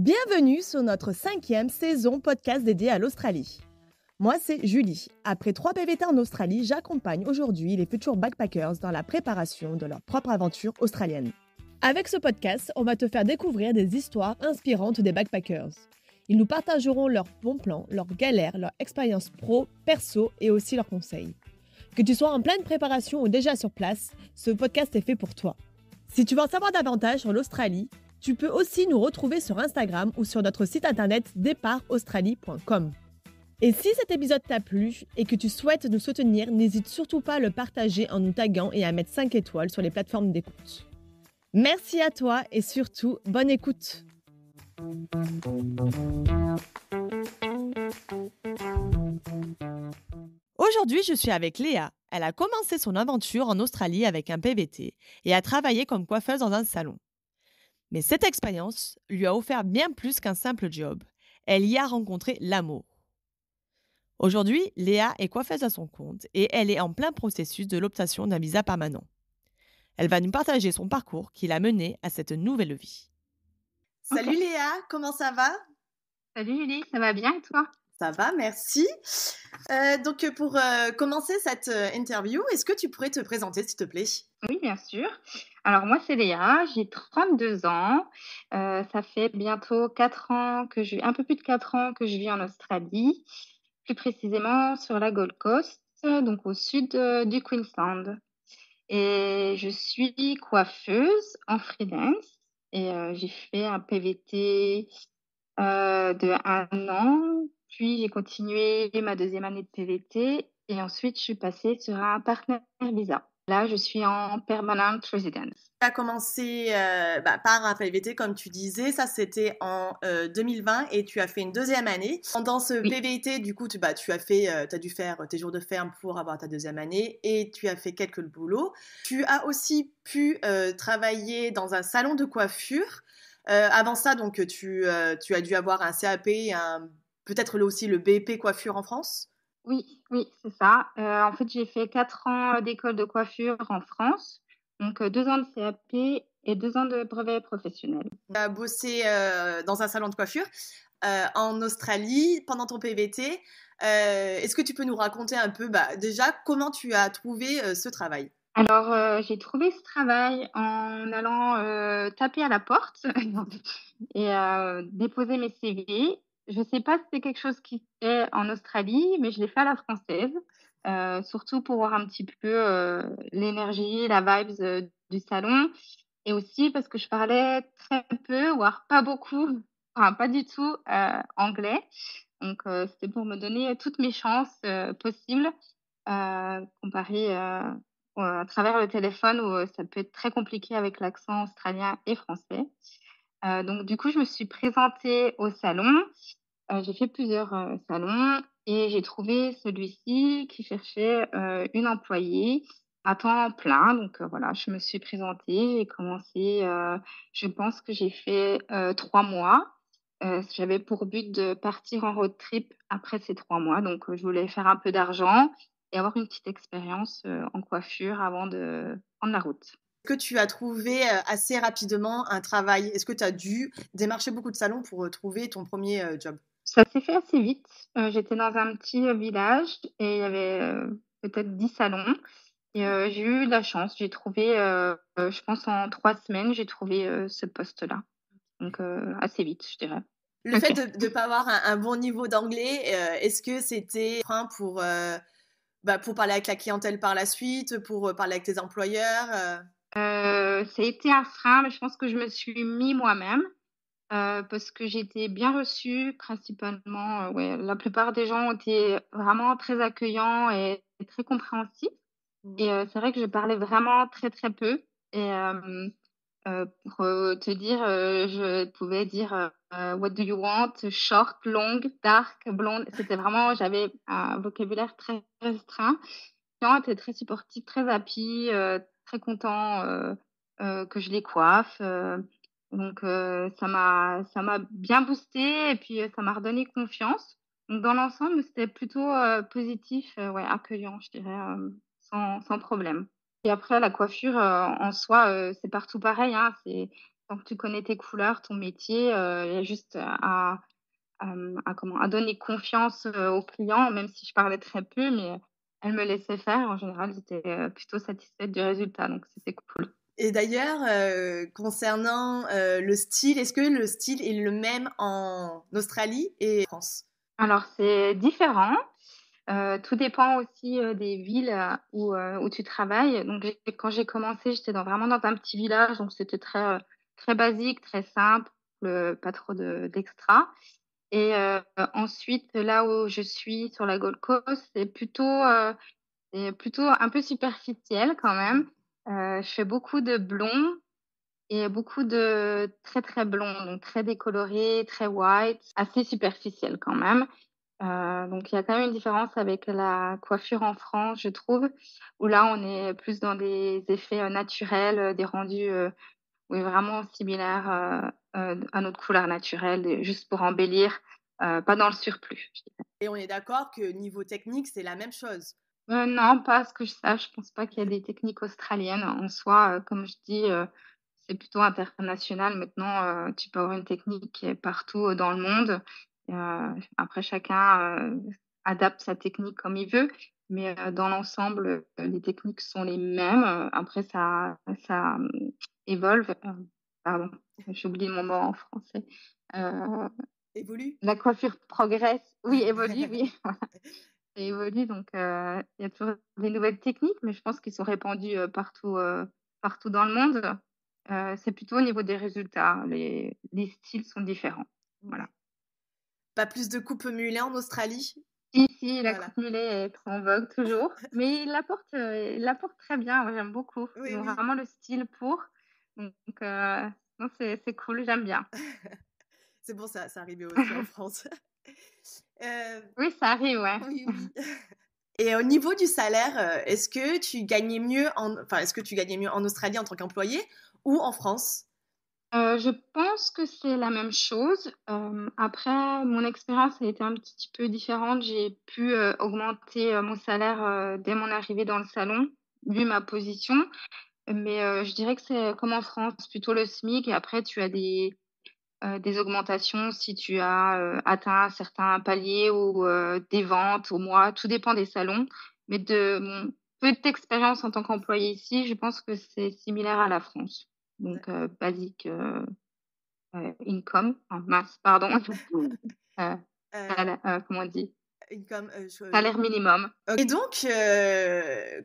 Bienvenue sur notre 5e saison podcast dédiée à l'Australie. Moi, c'est Julie. Après 3 PVT en Australie, j'accompagne aujourd'hui les futurs backpackers dans la préparation de leur propre aventure australienne. Avec ce podcast, on va te faire découvrir des histoires inspirantes des backpackers. Ils nous partageront leurs bons plans, leurs galères, leurs expériences pro, perso et aussi leurs conseils. Que tu sois en pleine préparation ou déjà sur place, ce podcast est fait pour toi. Si tu veux en savoir davantage sur l'Australie, tu peux aussi nous retrouver sur Instagram ou sur notre site internet départaustralie.com. Et si cet épisode t'a plu et que tu souhaites nous soutenir, n'hésite surtout pas à le partager en nous taguant et à mettre 5 étoiles sur les plateformes d'écoute. Merci à toi et surtout, bonne écoute. Aujourd'hui, je suis avec Léa. Elle a commencé son aventure en Australie avec un PVT et a travaillé comme coiffeuse dans un salon. Mais cette expérience lui a offert bien plus qu'un simple job. Elle y a rencontré l'amour. Aujourd'hui, Léa est coiffeuse à son compte et elle est en plein processus de l'obtention d'un visa permanent. Elle va nous partager son parcours qui l'a menée à cette nouvelle vie. Salut Léa, comment ça va ? Salut Julie, ça va bien et toi ? Ça va, merci. Donc pour commencer cette interview, est-ce que tu pourrais te présenter s'il te plaît ? Oui, bien sûr. Alors moi c'est Léa, j'ai 32 ans. Ça fait bientôt 4 ans un peu plus de 4 ans que je vis en Australie, plus précisément sur la Gold Coast, donc au sud du Queensland. Et je suis coiffeuse en freelance et j'ai fait un PVT de 1 an, puis j'ai continué ma 2e année de PVT et ensuite je suis passée sur un partner visa. Là, je suis en permanent residence. Tu as commencé par un PVT, comme tu disais, ça c'était en 2020 et tu as fait une 2e année. Pendant ce PVT, du coup, tu as dû faire tes jours de ferme pour avoir ta 2e année et tu as fait quelques boulots. Tu as aussi pu travailler dans un salon de coiffure. Avant ça, donc, tu as dû avoir un CAP, peut-être aussi le BEP coiffure en France. Oui, c'est ça. En fait, j'ai fait 4 ans d'école de coiffure en France, donc 2 ans de CAP et 2 ans de brevet professionnel. Tu as bossé dans un salon de coiffure en Australie pendant ton PVT. Est-ce que tu peux nous raconter un peu déjà comment tu as trouvé ce travail ? Alors, j'ai trouvé ce travail en allant taper à la porte et déposer mes CV. Je ne sais pas si c'est quelque chose qui se fait en Australie, mais je l'ai fait à la française, surtout pour voir un petit peu l'énergie, la vibes du salon et aussi parce que je parlais très peu, voire pas beaucoup, enfin pas du tout anglais. Donc, c'était pour me donner toutes mes chances possibles comparé à travers le téléphone où ça peut être très compliqué avec l'accent australien et français. Donc du coup, je me suis présentée au salon. J'ai fait plusieurs salons et j'ai trouvé celui-ci qui cherchait une employée à temps plein. Donc voilà, je me suis présentée, j'ai commencé, je pense que j'ai fait 3 mois. J'avais pour but de partir en road trip après ces 3 mois. Donc je voulais faire un peu d'argent et avoir une petite expérience en coiffure avant de prendre la route. Est-ce que tu as trouvé assez rapidement un travail ? Est-ce que tu as dû démarcher beaucoup de salons pour trouver ton premier job ? Ça s'est fait assez vite. J'étais dans un petit village et il y avait peut-être 10 salons. Et j'ai eu de la chance. J'ai trouvé, je pense en 3 semaines, j'ai trouvé ce poste-là. Donc assez vite, je dirais. Le fait de ne pas avoir un bon niveau d'anglais, est-ce que c'était un frein pour parler avec la clientèle par la suite, pour parler avec tes employeurs Ça a été un frein, mais je pense que je me suis mis moi-même parce que j'ai été bien reçue, principalement. Ouais, la plupart des gens ont été vraiment très accueillants et très compréhensifs. Et c'est vrai que je parlais vraiment très, très peu. Et pour te dire, je pouvais dire what do you want? Short, long, dark, blonde. C'était vraiment, j'avais un vocabulaire très restreint. Les gens étaient très supportifs, très happy, très contents que je les coiffe. Donc ça m'a bien boostée et puis ça m'a redonné confiance. Donc dans l'ensemble, c'était plutôt positif, ouais, accueillant, je dirais, sans problème. Et après, la coiffure en soi, c'est partout pareil, hein. Tant que tu connais tes couleurs, ton métier, il y a juste à donner confiance, aux clients, même si je parlais très peu, mais elle me laissait faire. En général, j'étais, plutôt satisfaite du résultat, donc c'était cool. Et d'ailleurs, concernant le style, est-ce que le style est le même en Australie et en France? Alors c'est différent, tout dépend aussi, des villes, où tu travailles. Donc quand j'ai commencé, j'étais vraiment dans un petit village, donc c'était très basique, très simple, pas trop d'extra. Et ensuite, là où je suis sur la Gold Coast, c'est plutôt un peu superficiel quand même. Je fais beaucoup de blonds et beaucoup de très, très blonds, donc très décolorés, très white, assez superficiel quand même. Donc il y a quand même une différence avec la coiffure en France, je trouve, où là, on est plus dans des effets, naturels, des rendus, oui, vraiment similaires, à notre couleur naturelle et juste pour embellir, pas dans le surplus, je dirais. Et on est d'accord que niveau technique, c'est la même chose? Non, pas à ce que je sache, je pense pas qu'il y a des techniques australiennes. En soi, comme je dis, c'est plutôt international maintenant, tu peux avoir une technique qui est partout, dans le monde. Après chacun, adapte sa technique comme il veut, mais dans l'ensemble, les techniques sont les mêmes. Après ça évolve, pardon, j'ai oublié mon mot en français. Heu, Évolue? la coiffure progresse, oui, évolue, oui. Ça évolue donc il y a toujours des nouvelles techniques, mais je pense qu'ils sont répandus, partout dans le monde. C'est plutôt au niveau des résultats. Les styles sont différents. Voilà. Ouais. Pas plus de coupe mulet en Australie? Si, la Voilà. coupe mulet est en vogue toujours, mais il la porte très bien. Moi, j'aime beaucoup. Oui, Ils ont oui. vraiment le style pour, donc non, c'est cool, j'aime bien. C'est bon, ça arrivait aussi en France. Heu, Oui, ça arrive, ouais. oui, oui. Et au niveau du salaire, est-ce que tu gagnais mieux en Australie en tant qu'employé ou en France? Je pense que c'est la même chose. Après mon expérience a été un petit peu différente. J'ai pu, augmenter, mon salaire, dès mon arrivée dans le salon, vu ma position. Mais, je dirais que c'est comme en France, plutôt le SMIC et après tu as des augmentations si tu as, atteint un certain palier ou, des ventes au mois, tout dépend des salons. Mais de mon peu d'expérience en tant qu'employée ici, je pense que c'est similaire à la France. Donc, basique, income, mince, pardon, Heu, salaire, comment on dit? comme, je Salaire minimum. et donc,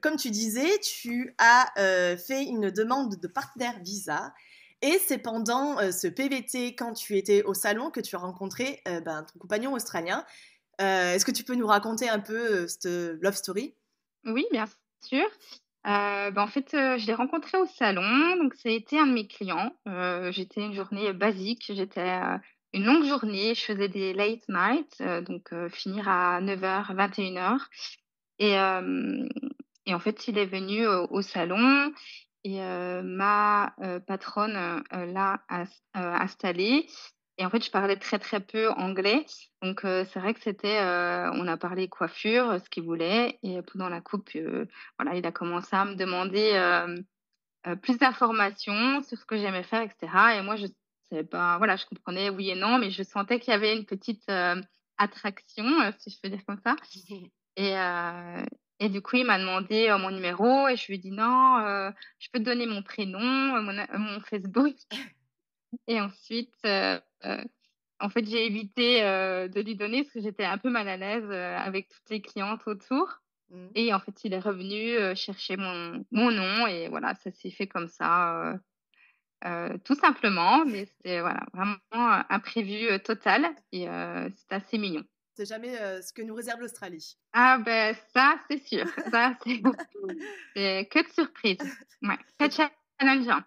comme tu disais, tu as, fait une demande de partenaire visa et c'est pendant, ce PVT, quand tu étais au salon, que tu as rencontré, ton compagnon australien. Est-ce que tu peux nous raconter un peu, cette love story? Oui, bien sûr. En fait, je l'ai rencontré au salon, donc ça a été un de mes clients. J'étais une journée basique, une longue journée, je faisais des late nights, donc finir à 9h, 21h et hem et en fait, il est venu au salon et ma patronne, l'a installé et en fait, je parlais très, très peu anglais donc c'est vrai que on a parlé coiffure, ce qu'il voulait et pendant la coupe, voilà, il a commencé à me demander, plus d'informations sur ce que j'aimais faire et cetera et moi je savais pas voilà, je comprenais oui et non, mais je sentais qu'il y avait une petite, attraction, si je peux dire comme ça et du coup, il m'a demandé, mon numéro et je lui ai dit: «Non, je peux te donner mon prénom, mon Facebook» et ensuite, en fait, j'ai évité, de lui donner parce que j'étais un peu mal à l'aise, avec toutes les clientes autour Mmh. et en fait, il est revenu, chercher mon nom et voilà, ça s'est fait comme ça, tout simplement, mais c'était voilà, vraiment un imprévu, total et c'était assez mignon. C'est jamais, ce que nous réserve l'Australie. Ah ben ça, c'est sûr. Ça, c'est que de surprises. Ouais, très challengeant.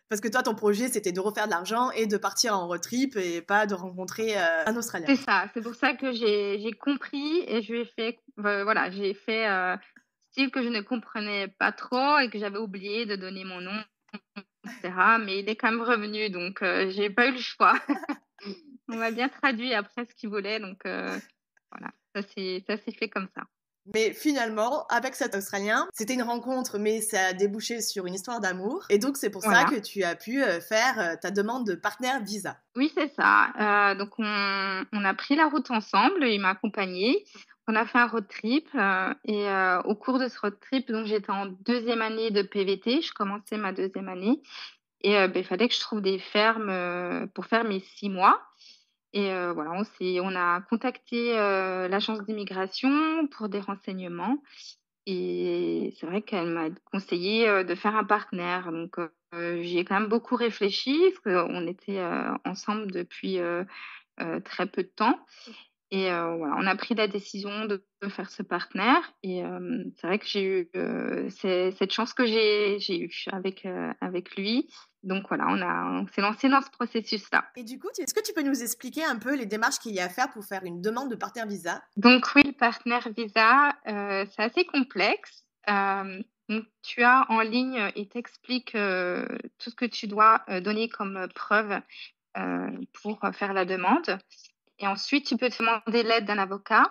Parce que toi, ton projet, c'était de refaire de l'argent et de partir en road trip et pas de rencontrer, un Australien. C'est ça, c'est pour ça que j'ai compris et je lui ai fait voilà, j'ai fait, style que je ne comprenais pas trop et que j'avais oublié de donner mon nom et cetera, mais il est quand même revenu donc j'ai pas eu le choix. On m'a bien traduit après ce qu'il voulait donc voilà, ça s'est fait comme ça. Mais finalement, avec cet Australien, c'était une rencontre, mais ça a débouché sur une histoire d'amour. Et donc, c'est pour ça Voilà. que tu as pu faire ta demande de partenaire visa. Oui, c'est ça. Donc, on a pris la route ensemble. Il m'a accompagnée. On a fait un road trip. Et au cours de ce road trip, donc j'étais en deuxième année de PVT. Je commençais ma deuxième année. Et il fallait que je trouve des fermes pour faire mes 6 mois. Et voilà, on a contacté l'agence d'immigration pour des renseignements. Et c'est vrai qu'elle m'a conseillé de faire un partenaire. Donc, j'y ai quand même beaucoup réfléchi parce qu'on était ensemble depuis très peu de temps. Et voilà, on a pris la décision de faire ce partenaire. Et c'est vrai que j'ai eu cette chance que j'ai eue avec lui. Donc voilà, on s'est lancé dans ce processus-là. Et du coup, est-ce que tu peux nous expliquer un peu les démarches qu'il y a à faire pour faire une demande de partenaire visa? Donc oui, le partenaire visa, c'est assez complexe. Donc tu as en ligne, il t'explique tout ce que tu dois donner comme preuve pour faire la demande. Et ensuite, tu peux te demander l'aide d'un avocat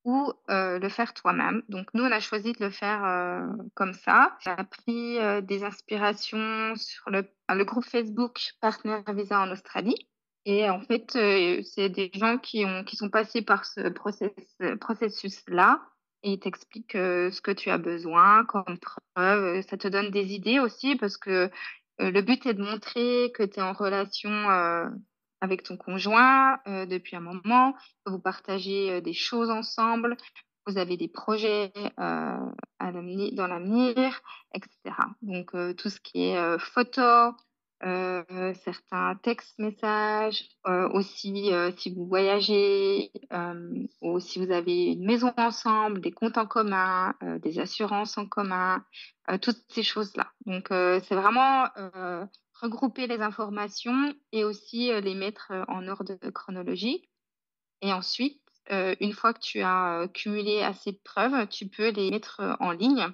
ou le faire toi-même. Donc nous, on a choisi de le faire comme ça. J'ai appris des inspirations sur le groupe Facebook Partenaire Visa en Australie. Et en fait, c'est des gens qui sont passés par ce processus-là et ils t'expliquent ce que tu as besoin comme preuve. Ça te donne des idées aussi parce que le but est de montrer que tu es en relation avec ton conjoint depuis un moment, que vous partagez des choses ensemble, vous avez des projets dans l'avenir, etc. Donc, tout ce qui est photos, certains textes messages, aussi si vous voyagez ou si vous avez une maison ensemble, des comptes en commun, des assurances en commun, toutes ces choses-là. Donc, c'est vraiment regrouper les informations et aussi les mettre en ordre chronologique. Et ensuite, une fois que tu as cumulé assez de preuves, tu peux les mettre en ligne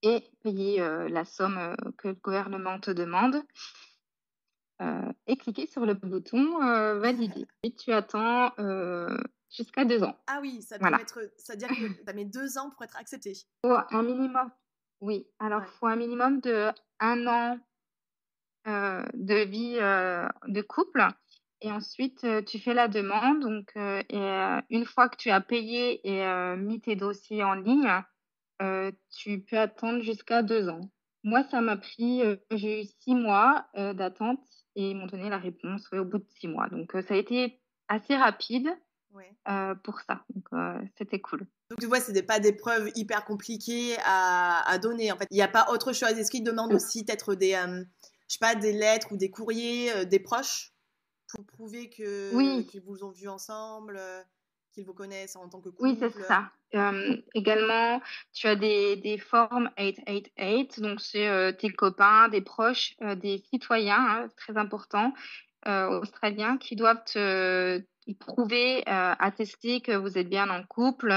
et payer la somme que le gouvernement te demande et cliquer sur le bouton valider. Et tu attends jusqu'à 2 ans. Ah oui, ça peut Voilà. mettre, ça veut dire que ça met 2 ans pour être accepté. Faut un minimum, oui. Alors, Ouais. il faut un minimum de 1 an de vie de couple. Et ensuite, tu fais la demande. Donc, une fois que tu as payé et mis tes dossiers en ligne, tu peux attendre jusqu'à 2 ans. Moi, ça m'a pris, j'ai eu 6 mois, d'attente et ils m'ont donné la réponse, au bout de 6 mois. Donc, ça a été assez rapide, Ouais. pour ça. Donc, c'était cool. Donc, tu vois, c'est pas des preuves hyper compliquées à donner. En fait, il n'y a pas autre chose. Est-ce qu'ils demandent aussi peut-être je sais pas, des lettres ou des courriers des proches pour prouver Oui. qu'ils vous ont vu ensemble, qu'ils vous connaissent en tant que Oui, c'est couple? ça. Également, tu as des formes 888, donc c'est, tes copains, des proches, des citoyens, hein, très important, australiens qui doivent te prouver, attester que vous êtes bien en couple.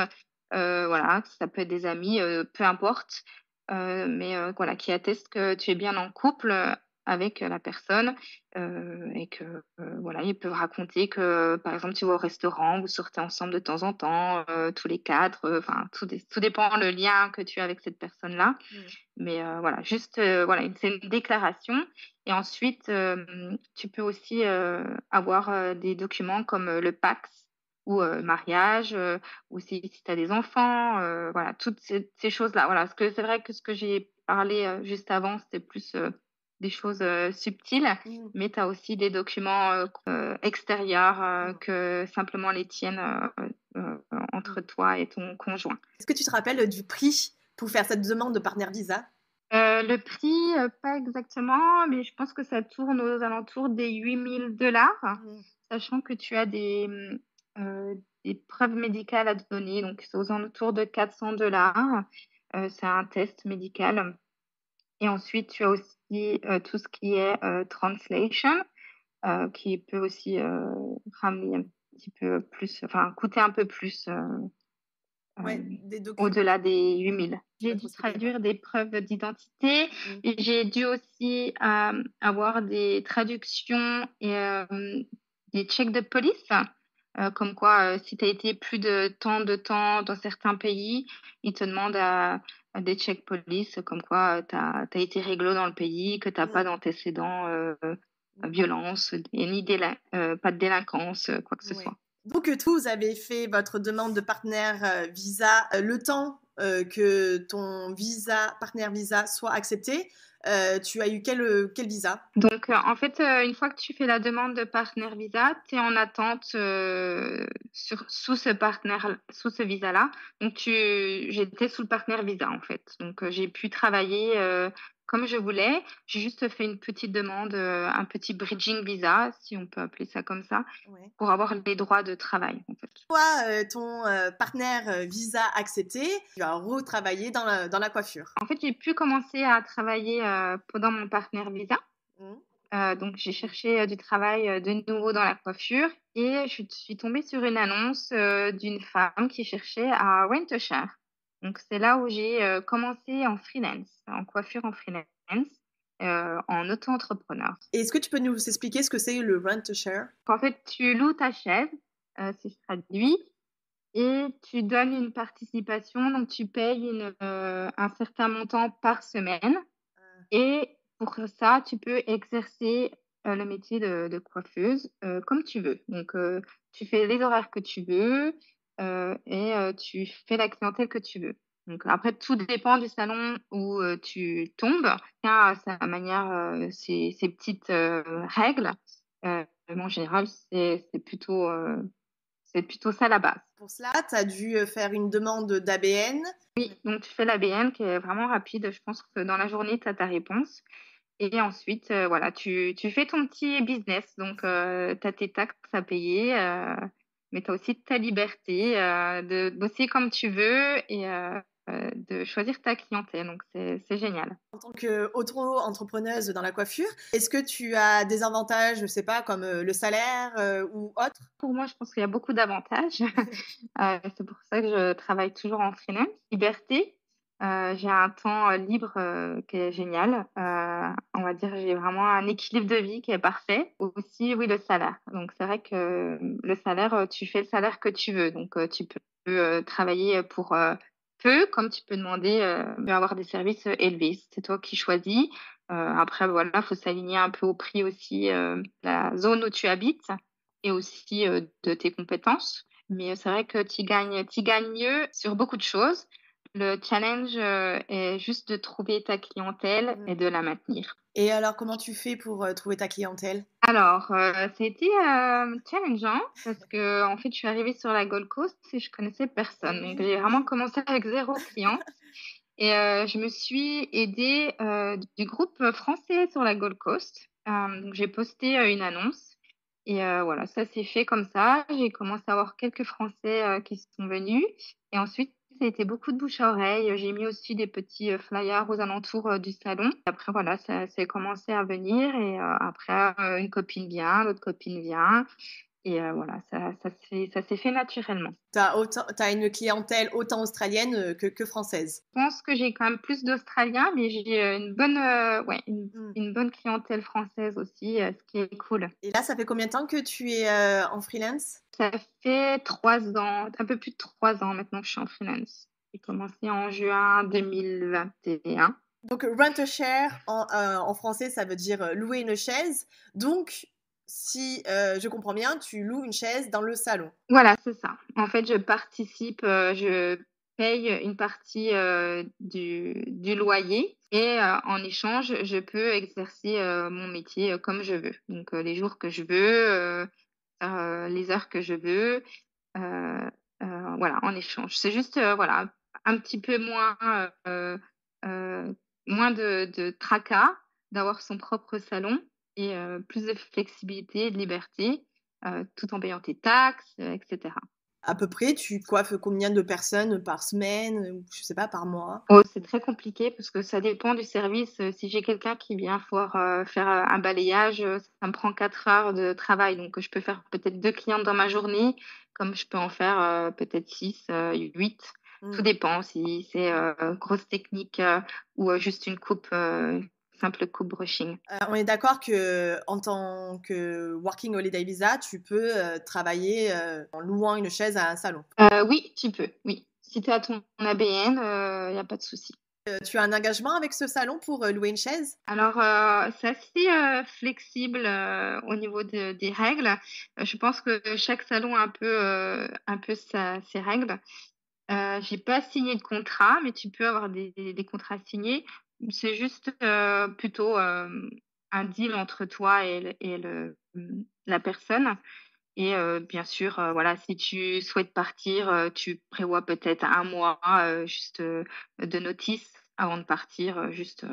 Voilà, ça peut être des amis, peu importe, mais voilà, qui attestent que tu es bien en couple, avec la personne, et que, voilà, ils peuvent raconter que, par exemple, tu vas au restaurant, vous sortez ensemble de temps en temps, tous les 4, enfin, tout dépend le lien que tu as avec cette personne-là. Mmh. Mais voilà, juste, voilà, c'est une déclaration et ensuite, tu peux aussi, avoir, des documents comme, le PACS ou mariage, ou si tu as des enfants, voilà, toutes ces choses-là. Voilà, parce que c'est vrai que ce que j'ai parlé, juste avant, c'était plus, des choses, subtiles, Mmh. mais tu as aussi des documents, extérieurs, Mmh. que simplement les tiennent, entre toi et ton conjoint. Est-ce que tu te rappelles du prix pour faire cette demande de partenaire visa? Le prix, pas exactement, mais je pense que ça tourne aux alentours des 8 000 $, Mmh. sachant que tu as des preuves médicales à te donner, donc c'est aux alentours de 400 $. C'est un test médical et ensuite tu as aussi, tout ce qui est, translation, qui peut aussi, ramener un petit peu plus, enfin coûter un peu plus, Ouais, des documents. au-delà des Mmh. 8 000. Pas J'ai trop dû se payer, ouais. traduire des preuves d'identité Mmh. et j'ai dû aussi, avoir des traductions et des checks de police, comme quoi, si tu as été plus de temps dans certains pays, ils te demandent à des check police, comme quoi tu as été réglo dans le pays, que tu as pas Mm. d'antécédents violence, pas de délinquance, quoi que ce Ouais. soit. Donc, vous avez fait votre demande de partenaire visa le temps que ton partenaire visa soit accepté. Tu as eu quel visa? Donc, en fait, une fois que tu fais la demande de partenaire visa, tu es en attente sous sous ce visa-là. Donc, j'étais sous le partenaire visa, en fait. Donc, j'ai pu travailler comme je voulais. J'ai juste fait une petite demande, un petit bridging visa, si on peut appeler ça comme ça, Ouais. pour avoir les droits de travail, en fait. Toi, ton partenaire visa accepté, tu as retravaillé dans la coiffure. En fait, j'ai pu commencer à travailler pendant mon partenaire visa. Mhm. Donc j'ai cherché, du travail, de nouveau dans la coiffure et je suis tombée sur une annonce, d'une femme qui cherchait à rent a share. Donc c'est là où j'ai, commencé en freelance, en coiffure en freelance, en auto-entrepreneur. Et est-ce que tu peux nous expliquer ce que c'est le rent a share? En fait, tu loues ta chaise, si je traduis, et tu donnes une participation, donc tu payes un certain montant par semaine. Et pour ça, tu peux exercer, le métier de coiffeuse, comme tu veux. Donc, tu fais les horaires que tu veux, tu fais la clientèle que tu veux. Donc après, tout dépend du salon où, tu tombes. Chacun a sa manière, ses petites, règles. Mais en général, c'est plutôt ça la base. Pour cela, tu as dû faire une demande d'ABN. Donc tu fais l'ABN qui est vraiment rapide. Je pense que dans la journée, tu as ta réponse. Et ensuite, voilà, tu fais ton petit business. Donc, tu as tes taxes à payer, mais tu as aussi ta liberté, de bosser comme tu veux et de choisir ta clientèle. Donc, c'est génial. En tant qu'auto-entrepreneuse dans la coiffure, est-ce que tu as des avantages, je sais pas, comme le salaire ou autre? Pour moi, je pense qu'il y a beaucoup d'avantages. C'est pour ça que je travaille toujours en freelance. Liberté, j'ai un temps, libre, qui est génial. On va dire, j'ai vraiment un équilibre de vie qui est parfait. Aussi, oui, le salaire. Donc c'est vrai que, le salaire, tu fais le salaire que tu veux. Donc, tu peux, travailler, pour, peu, comme tu peux demander, avoir des services, élevés. C'est toi qui choisis. Après voilà, faut s'aligner un peu au prix aussi, la zone où tu habites et aussi, de tes compétences. Mais c'est vrai que tu gagnes mieux sur beaucoup de choses. Le challenge, est juste de trouver ta clientèle et de la maintenir. Et alors, comment tu fais pour trouver ta clientèle? Alors, ça a été, challengeant parce qu'en fait, je suis arrivée sur la Gold Coast et je connaissais personne. Donc j'ai vraiment commencé avec zéro client et je me suis aidée, du groupe français sur la Gold Coast. Donc j'ai posté, une annonce et voilà, ça s'est fait comme ça. J'ai commencé à avoir quelques Français, qui sont venus et ensuite, ça a été beaucoup de bouche à oreille. J'ai mis aussi des petits, flyers aux alentours, du salon. Après voilà, ça s'est commencé à venir et après, une copine vient, l'autre copine vient et voilà, ça s'est fait naturellement. T'as une clientèle autant australienne que française. Je pense que j'ai quand même plus d'Australiens, mais j'ai, une bonne, ouais, Mm. une bonne clientèle française aussi, ce qui est cool. Et là, ça fait combien de temps que tu es en freelance? Ça fait 3 ans, un peu plus de 3 ans maintenant que je suis en freelance. J'ai commencé en juin 2021. Donc, rent a share en français, ça veut dire louer une chaise. Donc, si je comprends bien, tu loues une chaise dans le salon. Voilà, c'est ça. En fait, je participe, je paye une partie, du loyer et en échange, je peux exercer, mon métier, comme je veux. Donc les jours que je veux, les heures que je veux, heu voilà, en échange. C'est juste, voilà, un petit peu moins de tracas, d'avoir son propre salon et plus de flexibilité et de liberté, tout en payant tes taxes, et cetera. À peu près, tu coiffes combien de personnes par semaine ou je sais pas, par mois? Oh, c'est très compliqué parce que ça dépend du service. Si j'ai quelqu'un qui vient faire, un balayage, ça me prend 4 heures de travail, donc je peux faire peut-être 2 clientes dans ma journée, comme je peux en faire, peut-être 6, 8. Tout Mm. dépend si c'est, grosse technique, ou juste une coupe simple coupe brushing. On est d'accord que en tant que Working Holiday Visa, tu peux travailler en louant une chaise à un salon. Oui, tu peux, oui. Si tu as ton ABN, il n'y a pas de souci. Tu as un engagement avec ce salon pour louer une chaise? Alors, c'est assez flexible au niveau des règles. Je pense que chaque salon a un peu ses règles. J'ai pas signé de contrat, mais tu peux avoir des contrats signés. C'est juste plutôt un deal entre toi la personne. Et bien sûr, voilà, si tu souhaites partir, tu prévois peut-être un mois juste de notice avant de partir, juste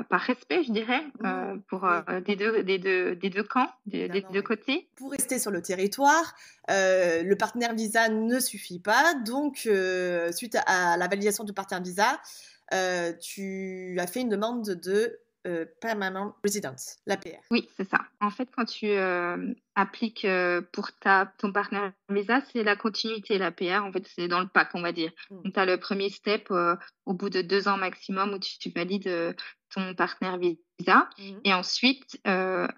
par respect, je dirais, pour Oui. des deux camps, des Évidemment, deux oui. côtés. Pour rester sur le territoire, le partenaire visa ne suffit pas. Donc, suite à la validation du partenaire visa, tu as fait une demande de Permanent Residence, l'APR. Oui, c'est ça. En fait, quand tu appliques pour ton partenaire visa, c'est la continuité, la PR. En fait, c'est dans le pack, on va dire. Donc, tu as le premier step au bout de 2 ans maximum où tu valides ton partenaire visa. Et ensuite,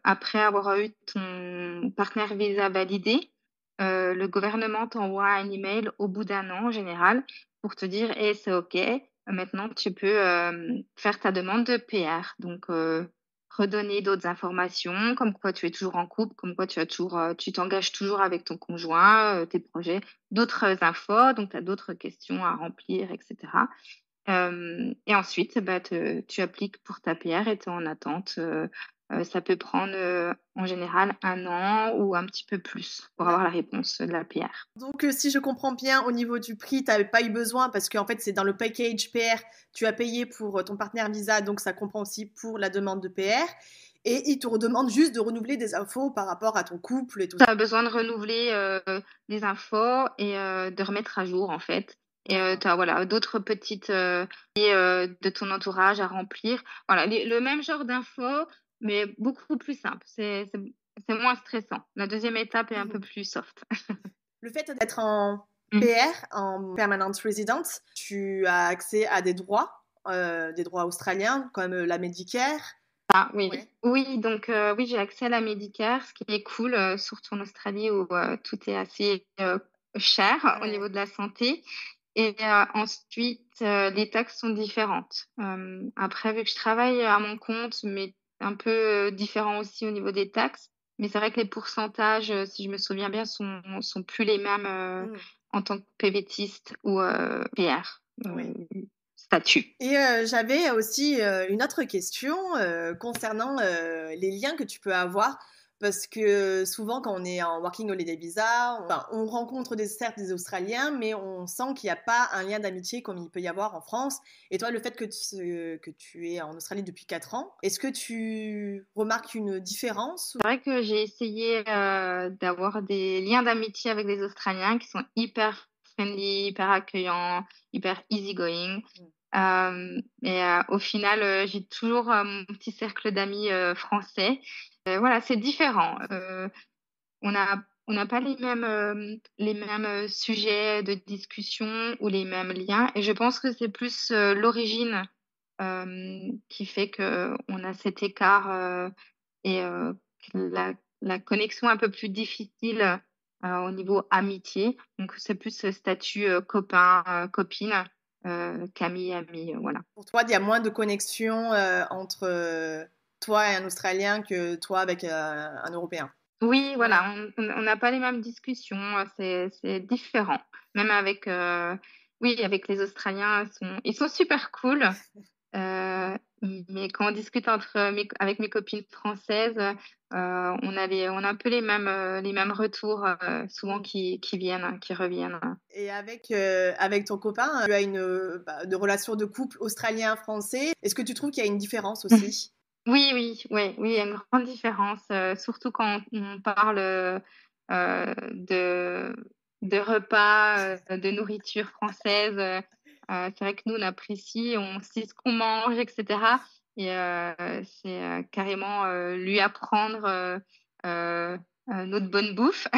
après avoir eu ton partenaire visa validé, le gouvernement t'envoie un email au bout d'un an en général pour te dire, eh, c'est OK. Maintenant, tu peux faire ta demande de PR. Donc, redonner d'autres informations, comme quoi tu es toujours en couple, comme quoi tu t'engages toujours avec ton conjoint, tes projets, d'autres infos, donc tu as d'autres questions à remplir, etc. Et ensuite, bah, tu appliques pour ta PR et tu es en attente. Ça peut prendre en général 1 an ou un petit peu plus pour avoir la réponse de la PR. Donc, si je comprends bien, au niveau du prix, tu n'avais pas eu besoin parce qu'en fait, c'est dans le package PR, tu as payé pour ton partenaire visa, donc ça comprend aussi pour la demande de PR. Et il te redemande juste de renouveler des infos par rapport à ton couple et tout Tu ça. as besoin de renouveler les infos et de remettre à jour, en fait. Et tu as voilà, d'autres petites de ton entourage à remplir. Voilà, le même genre d'infos, mais beaucoup plus simple. C'est moins stressant. La deuxième étape est un peu plus soft. Le fait d'être en Mm. PR, en Permanent Resident, tu as accès à des droits australiens comme la Medicare. Ah oui, Ouais. oui, donc oui, j'ai accès à la Medicare, ce qui est cool, surtout en Australie où tout est assez cher au niveau de la santé. Et ensuite, les taxes sont différentes. Après, vu que je travaille à mon compte, mais un peu différent aussi au niveau des taxes. Mais c'est vrai que les pourcentages, si je me souviens bien, sont plus les mêmes en tant que PVTiste ou PR Ouais. statut. Et j'avais aussi une autre question concernant les liens que tu peux avoir. Parce que souvent, quand on est en Working Holiday Visa, on rencontre certes des Australiens, mais on sent qu'il n'y a pas un lien d'amitié comme il peut y avoir en France. Et toi, le fait que tu es en Australie depuis 4 ans, est-ce que tu remarques une différence? C'est vrai que j'ai essayé d'avoir des liens d'amitié avec des Australiens qui sont hyper friendly, hyper accueillants, hyper easygoing. Et au final, j'ai toujours mon petit cercle d'amis français. Voilà, c'est différent. On n'a pas les mêmes sujets de discussion ou les mêmes liens. Et je pense que c'est plus l'origine qui fait qu'on a cet écart et la connexion un peu plus difficile au niveau amitié. Donc, c'est plus ce statut copain, copine qu'ami, ami, voilà. Pour toi, il y a moins de connexion entre toi et un Australien que toi avec un Européen. Oui, Ouais. voilà, on n'a pas les mêmes discussions, c'est différent. Même avec, oui, avec les Australiens, ils sont super cool. Mais quand on discute avec mes copines françaises, on a un peu les mêmes retours, souvent qui viennent, qui reviennent. Et avec ton copain, tu as une relation de couple australien-français. Est-ce que tu trouves qu'il y a une différence aussi? Oui, oui, ouais, oui, il y a une grande différence, surtout quand on parle de repas, de nourriture française. C'est vrai que nous, on apprécie, on sait ce qu'on mange, etc. Et c'est carrément lui apprendre notre bonne bouffe.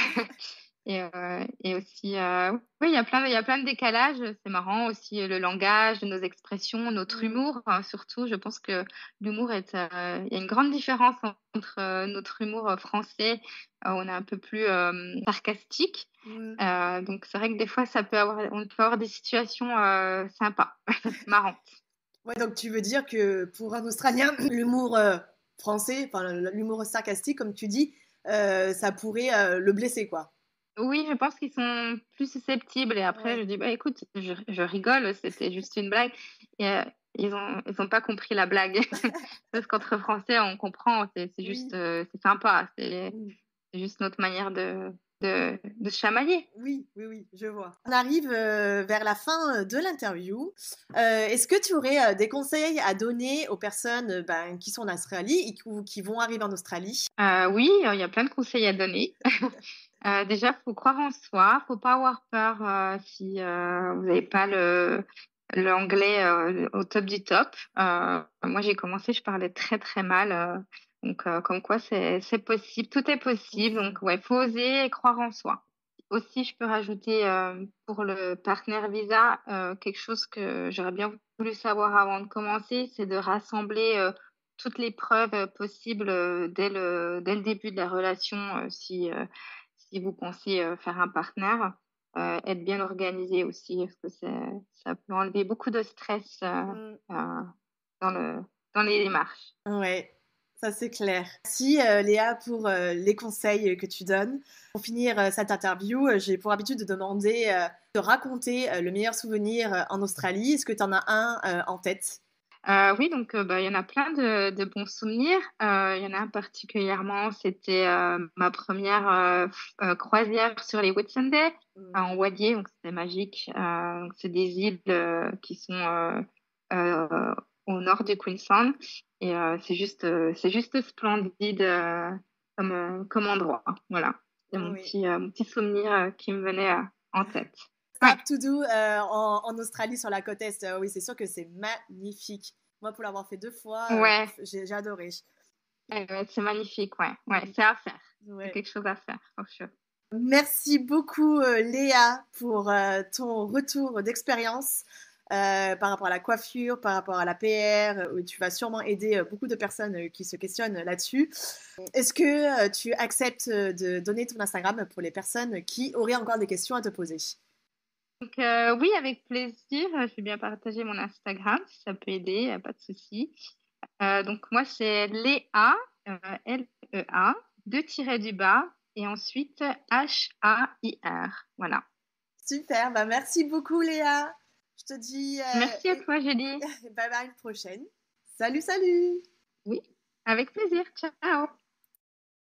Et aussi, oui, il y a plein de décalages, c'est marrant aussi, le langage, nos expressions, notre Mmh. humour, surtout. Je pense que l'humour il y a une grande différence entre, notre humour, français, on est un peu plus, sarcastique, Mmh. donc c'est vrai que des fois on peut avoir des situations, sympas, marrantes. Ouais, donc tu veux dire que pour un Australien, l'humour, français, enfin l'humour sarcastique comme tu dis, ça pourrait, le blesser, quoi? Oui, je pense qu'ils sont plus susceptibles et après je Ouais. dis: «Bah, écoute, je rigole, c'était juste une blague» et ils ont pas compris la blague. Parce qu'entre Français, on comprend, c'est juste, Oui. c'est sympa, Mmh. c'est juste notre manière de se chamailler. Oui, oui, oui, je vois. On arrive, vers la fin, de l'interview. Est-ce que tu aurais, des conseils à donner aux personnes, ben, qui sont en Australie et qui vont arriver en Australie? Oui, il y a plein de conseils à donner. Déjà, faut croire en soi, faut pas avoir peur, si, vous n'avez pas l'anglais, au top du top. Moi, j'ai commencé, je parlais très, très mal, donc comme quoi c'est possible, tout est possible, donc ouais, faut oser et croire en soi. Aussi, je peux rajouter, pour le Partner Visa, quelque chose que j'aurais bien voulu savoir avant de commencer, c'est de rassembler, toutes les preuves, possibles, dès le début de la relation, si vous pensez, faire un partenaire, être bien organisé aussi parce que ça peut enlever beaucoup de stress, Mmh. dans le dans les démarches. Ouais, ça c'est clair. Merci, Léa pour, les conseils, que tu donnes. Pour finir, cette interview, j'ai pour habitude de demander, de raconter, le meilleur souvenir, en Australie. Est-ce que tu en as un, en tête? Oui, donc bah, il y en a plein de bons souvenirs. Il y en a un particulièrement, c'était, ma première croisière sur les Whitsunday, Mmh. en voilier, donc c'était magique. Donc c'est des îles, qui sont, heu, au nord du Queensland et c'est juste splendide, comme endroit. Voilà, c'est Oui. mon petit souvenir, qui me venait, en tête. Ouais, Stop to do, en Australie sur la côte est, oui, c'est sûr que c'est magnifique. Moi, pour l'avoir fait 2 fois, ouais, j'ai adoré. ouais, c'est magnifique, ouais, ouais, Mmh. c'est à faire. C'est Ouais. quelque chose à faire, for sure. Merci beaucoup, Léa, pour, ton retour d'expérience, par rapport à la coiffure, par rapport à la PR, où tu vas sûrement aider, beaucoup de personnes, qui se questionnent là-dessus. Est-ce que, tu acceptes, de donner ton Instagram pour les personnes qui auraient encore des questions à te poser? Donc oui, avec plaisir, je vais bien partager mon Instagram si ça peut aider, pas de souci. Donc moi, c'est Léa, Lea, 2 tirets du bas et ensuite Hair. Voilà. Super, bah, merci beaucoup, Léa. Je te dis, Merci à toi, Julie. bye bye, à une prochaine. Salut, salut! Oui, avec plaisir. Ciao.